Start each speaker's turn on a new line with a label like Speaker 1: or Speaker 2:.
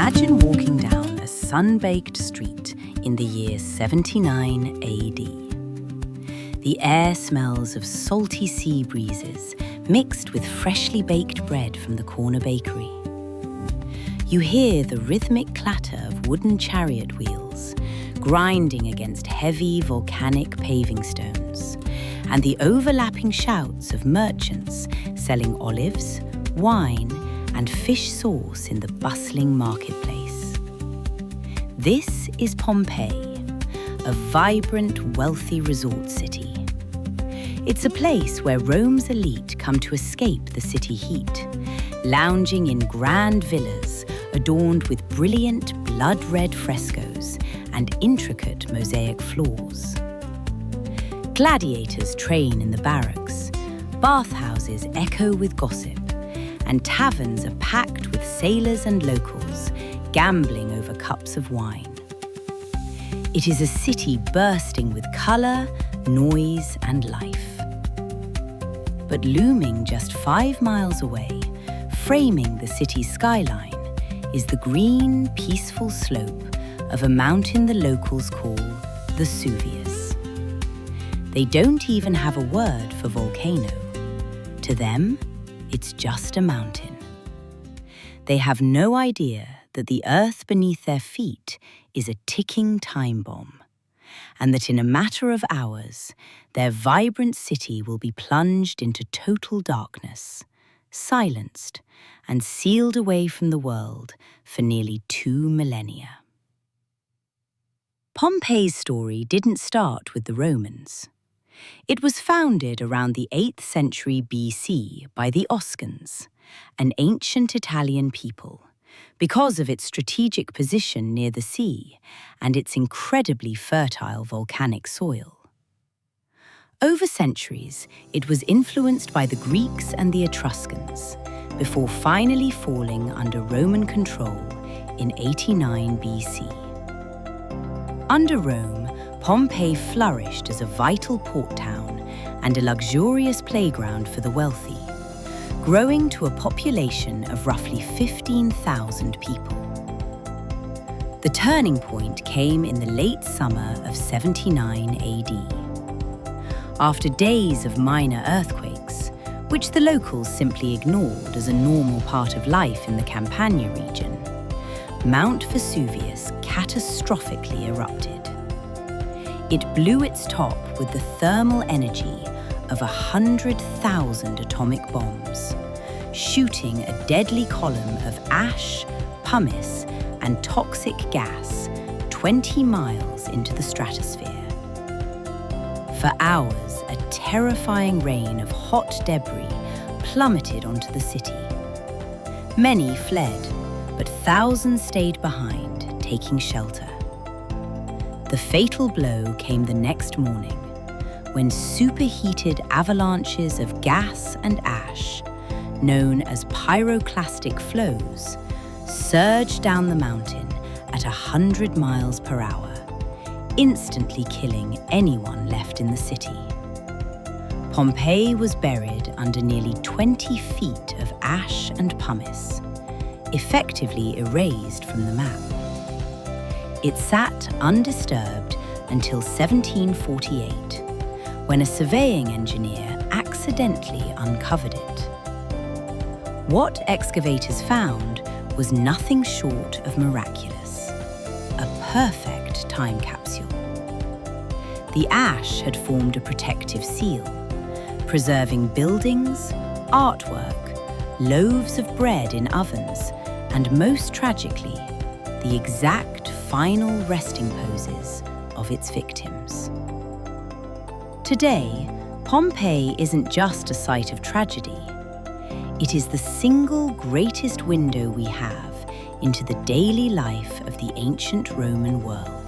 Speaker 1: Imagine walking down a sun-baked street in the year 79 AD. The air smells of salty sea breezes mixed with freshly baked bread from the corner bakery. You hear the rhythmic clatter of wooden chariot wheels grinding against heavy volcanic paving stones, and the overlapping shouts of merchants selling olives, wine, and fish sauce in the bustling marketplace. This is Pompeii, a vibrant, wealthy resort city. It's a place where Rome's elite come to escape the city heat, lounging in grand villas adorned with brilliant blood-red frescoes and intricate mosaic floors. Gladiators train in the barracks, bathhouses echo with gossip, and taverns are packed with sailors and locals gambling over cups of wine. It is a city bursting with colour, noise, and life. But looming just 5 miles away, framing the city's skyline, is the green, peaceful slope of a mountain the locals call the Vesuvius. They don't even have a word for volcano. To them, it's just a mountain. They have no idea that the earth beneath their feet is a ticking time bomb, and that in a matter of hours, their vibrant city will be plunged into total darkness, silenced, and sealed away from the world for nearly 2 millennia. Pompeii's story didn't start with the Romans. It was founded around the 8th century BC by the Oscans, an ancient Italian people, because of its strategic position near the sea and its incredibly fertile volcanic soil. Over centuries, it was influenced by the Greeks and the Etruscans, before finally falling under Roman control in 89 BC. Under Rome, Pompeii flourished as a vital port town and a luxurious playground for the wealthy, growing to a population of roughly 15,000 people. The turning point came in the late summer of 79 AD. After days of minor earthquakes, which the locals simply ignored as a normal part of life in the Campania region, Mount Vesuvius catastrophically erupted. It blew its top with the thermal energy of 100,000 atomic bombs, shooting a deadly column of ash, pumice, and toxic gas 20 miles into the stratosphere. For hours, a terrifying rain of hot debris plummeted onto the city. Many fled, but thousands stayed behind, taking shelter. The fatal blow came the next morning, when superheated avalanches of gas and ash, known as pyroclastic flows, surged down the mountain at 100 miles per hour, instantly killing anyone left in the city. Pompeii was buried under nearly 20 feet of ash and pumice, effectively erased from the map. It sat undisturbed until 1748, when a surveying engineer accidentally uncovered it. What excavators found was nothing short of miraculous, a perfect time capsule. The ash had formed a protective seal, preserving buildings, artwork, loaves of bread in ovens, and most tragically, the exact final resting poses of its victims. Today, Pompeii isn't just a site of tragedy. It is the single greatest window we have into the daily life of the ancient Roman world.